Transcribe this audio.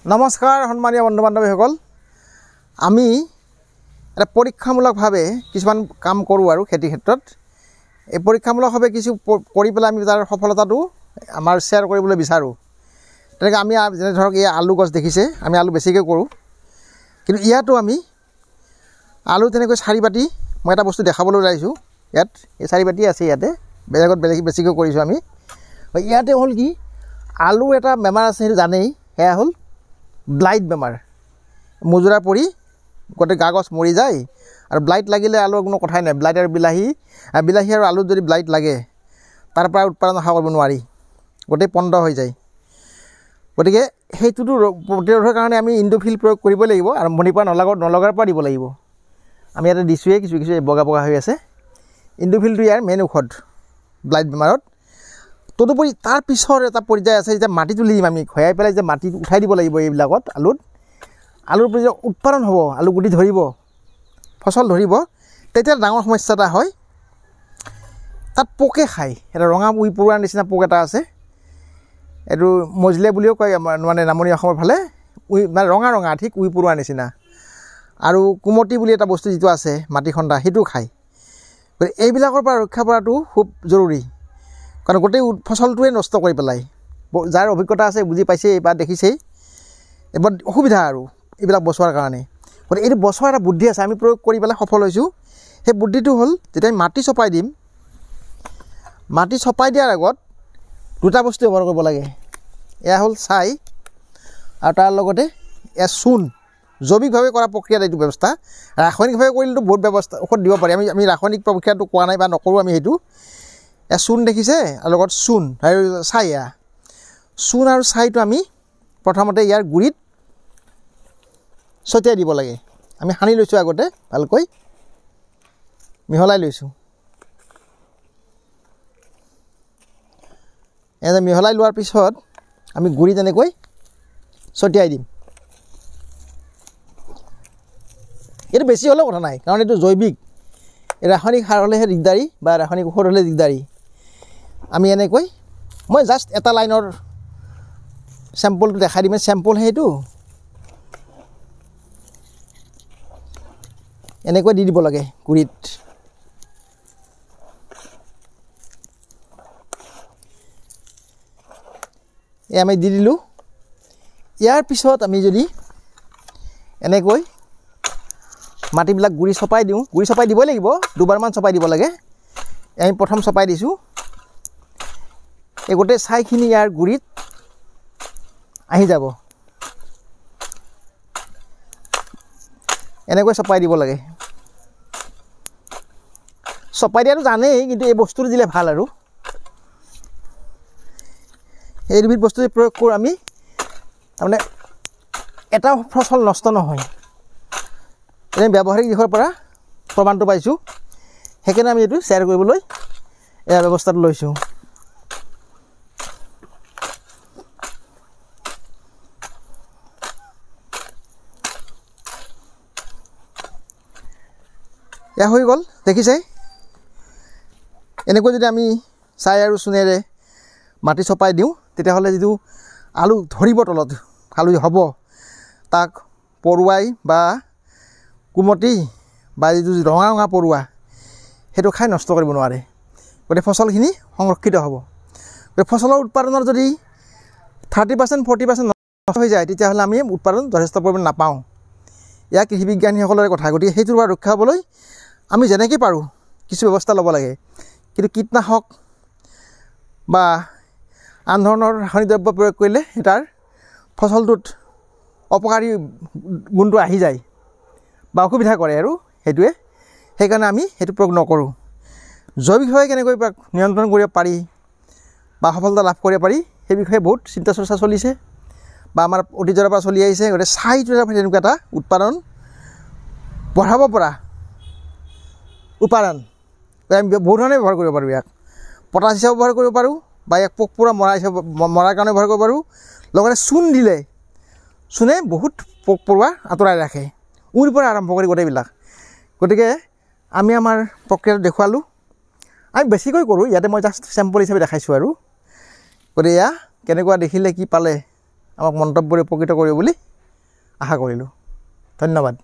নমস্কাৰ সন্মানীয় বন্ধু বান্ধৱীসকল আমি এটা পৰীক্ষামূলকভাৱে কিছুমান কাম কৰোঁ আৰু খেতি ক্ষেত্ৰত এই পৰীক্ষামূলকভাৱে কিছু কৰি পেলাই আমি তাৰ সফলতাটো আমাৰ শ্বেয়াৰ কৰিবলৈ বিচাৰোঁ তেনেকৈ আমি যেনে ধৰক এই আলু গছ দেখিছে আমি আলু বেছিকৈ কৰোঁ কিন্তু ইয়াতো আমি আলু তেনেকৈ চাৰি বাটি মই এটা বস্তু দেখাবলৈ ওলাইছোঁ ইয়াত এই চাৰি বাটি আছে ইয়াতে বেলেগত বেছিকৈ কৰিছোঁ আমি ইয়াতে হ'ল কি আলু এটা বেমাৰ আছে সেইটো জানেই সেয়া হ'ল ব্লাইট বেমাৰ মুজৰা পৰি গোটেই কাগজ মৰি যায় আৰু ব্লাইট লাগিলে আলুৰ কোনো কথাই নাই ব্লাইট আৰু বিলাহী আৰু আলুত যদি ব্লাইট লাগে তাৰ পৰা উৎপাদন আশা কৰিব নোৱাৰি গোটেই পণ্ড হৈ যায় গতিকে সেইটোতো প্ৰতিৰোধৰ কাৰণে আমি ইণ্ডোফিল প্ৰয়োগ কৰিব লাগিব আৰম্ভণিৰ পৰা নলগাৰ পৰা দিব লাগিব আমি ইয়াতে দিছোঁৱেই কিছু বগা হৈ আছে ইণ্ডোফিলটো ইয়াৰ মেইন ঔষধ ব্লাইট বেমাৰত তদুপৰি তাৰ পিছৰ এটা পৰ্যায় আছে যে মাটি তুলি দিম আমি খয়াই পেলাই যে মাটি উঠাই দিব লাগিব এইবিলাকত আলুৰ পৰা যে উৎপাদন হ'ব আলু গুটি ধৰিব ফচল ধৰিব তেতিয়া ডাঙৰ সমস্যা এটা হয় তাত পোকে খায় এটা ৰঙা উই পৰুৱাৰ নিচিনা পোক এটা আছে এইটো মজলে বুলিও কয় আমাৰ মানে নামনি অসমৰ ফালে মানে ৰঙা ঠিক উই পৰুৱাৰ নিচিনা আৰু কুমতি বুলি এটা বস্তু যিটো আছে মাটি খন্দা সেইটো খায় গতিকে এইবিলাকৰ পৰা ৰক্ষা পৰাটো খুব জৰুৰী কাৰণ গোটেই ফচলটোৱে নষ্ট কৰি পেলাই যাৰ অভিজ্ঞতা আছে বুজি পাইছে বা দেখিছেই এবাৰ অসুবিধা আৰু এইবিলাক বচোৱাৰ কাৰণে গতিকে এইটো বচোৱাৰ এটা বুদ্ধি আছে আমি প্ৰয়োগ কৰি পেলাই সফল হৈছোঁ সেই বুদ্ধিটো হ'ল যেতিয়া আমি মাটি চপাই দিম মাটি চপাই দিয়াৰ আগত দুটা বস্তু ব্যৱহাৰ কৰিব লাগে এয়া হ'ল ছাই আৰু তাৰ লগতে এয়া চূণ জৈৱিকভাৱে কৰা প্ৰক্ৰিয়াত এইটো ব্যৱস্থা ৰাসায়নিকভাৱে কৰিলেতো বহুত ব্যৱস্থা ঔষধ দিব পাৰি আমি ৰাসায়নিক প্ৰক্ৰিয়াটো কোৱা নাই বা নকৰোঁ আমি সেইটো এয়া চূণ দেখিছে আৰু লগত চূণ আৰু ছাই চূণ আৰু ছাইটো আমি প্ৰথমতে ইয়াৰ গুৰিত ছটিয়াই দিব লাগে আমি সানি লৈছোঁ আগতে ভালকৈ মিহলাই লৈছোঁ এনে মিহলাই লোৱাৰ পিছত আমি গুৰি তেনেকৈ ছটিয়াই দিম এইটো বেছি হ'লেও কথা নাই কাৰণ এইটো জৈৱিক ৰাসায়নিক সাৰ হ'লেহে দিগদাৰী বা ৰাসায়নিক ঔষধ হ'লে দিগদাৰী আমি এনেকৈ মই জাষ্ট এটা লাইনৰ চেম্পলটো দেখাই দিম চেম্পল সেইটো এনেকৈ দি দিব লাগে গুৰিত এই আমি দি দিলোঁ ইয়াৰ পিছত আমি যদি এনেকৈ মাটিবিলাক গুৰি চপাই দিওঁ গুৰি চপাই দিবই লাগিব দুবাৰমান চপাই দিব লাগে আমি প্ৰথম চপাই দিছোঁ এই গোটেই ছাইখিনি ইয়াৰ গুৰিত আহি যাব এনেকৈ চপাই দিব লাগে চপাই দিয়াটো জানেই কিন্তু এই বস্তুটো দিলে ভাল আৰু এই দুবিধ বস্তু প্ৰয়োগ কৰোঁ আমি তাৰমানে এটা ফচল নষ্ট নহয় এনে ব্যৱহাৰিক দিশৰ পৰা প্ৰমাণটো পাইছোঁ সেইকাৰণে আমি এইটো শ্বেয়াৰ কৰিবলৈ এয়া ব্যৱস্থাটো লৈছোঁ এয়া হৈ গ'ল দেখিছে এনেকৈ যদি আমি ছাই আৰু চূণেৰে মাটি চপাই দিওঁ তেতিয়াহ'লে যিটো আলু ধৰিব তলত আলু হ'ব তাক পৰুৱাই বা কুমতি বা যিটো ৰঙা পৰুৱা সেইটো খাই নষ্ট কৰিব নোৱাৰে গতিকে ফচলখিনি সংৰক্ষিত হ'ব গতিকে ফচলৰ উৎপাদনৰ যদি 30% 40% নষ্ট হৈ যায় তেতিয়াহ'লে আমি উৎপাদন যথেষ্ট পৰিমাণে নাপাওঁ এয়া কৃষি বিজ্ঞানীসকলৰে কথা গতিকে সেইটোৰ পৰা ৰক্ষা হ'বলৈ আমি যেনেকৈ পাৰোঁ কিছু ব্যৱস্থা ল'ব লাগে কিন্তু কীটনাশক বা আন ধৰণৰ ৰাসায়নিক দ্ৰব্য প্ৰয়োগ কৰিলে তাৰ ফচলটোত অপকাৰী গুণটো আহি যায় বা অসুবিধা কৰে আৰু সেইটোৱে সেইকাৰণে আমি সেইটো প্ৰয়োগ নকৰোঁ জৈৱিকভাৱে কেনেকৈ নিয়ন্ত্ৰণ কৰিব পাৰি বা সফলতা লাভ কৰিব পাৰি সেই বিষয়ে বহুত চিন্তা চৰ্চা চলিছে বা আমাৰ অতীজৰ পৰা চলি আহিছে গতিকে ছাইটো তেনেকুৱা এটা উৎপাদন বঢ়াব পৰা উপাদান আমি বহুত ধৰণে ব্যৱহাৰ কৰিব পাৰোঁ ইয়াক পটাছ হিচাপে ব্যৱহাৰ কৰিব পাৰোঁ বা ইয়াক পোক পৰুৱা মৰাৰ কাৰণে ব্যৱহাৰ কৰিব পাৰোঁ লগতে চূণ দিলে চূণে বহুত পোক পৰুৱা আঁতৰাই ৰাখে উৰ পৰা আৰম্ভ কৰি গোটেইবিলাক গতিকে আমি আমাৰ প্ৰক্ৰিয়াটো দেখুৱালোঁ আমি বেছিকৈ কৰোঁ ইয়াতে মই জাষ্ট চেম্পল হিচাপে দেখাইছোঁ আৰু গতিকে এয়া কেনেকুৱা দেখিলে কি পালে আমাক মন্তব্যৰে উপকৃত কৰিব বুলি আশা কৰিলোঁ। ধন্যবাদ।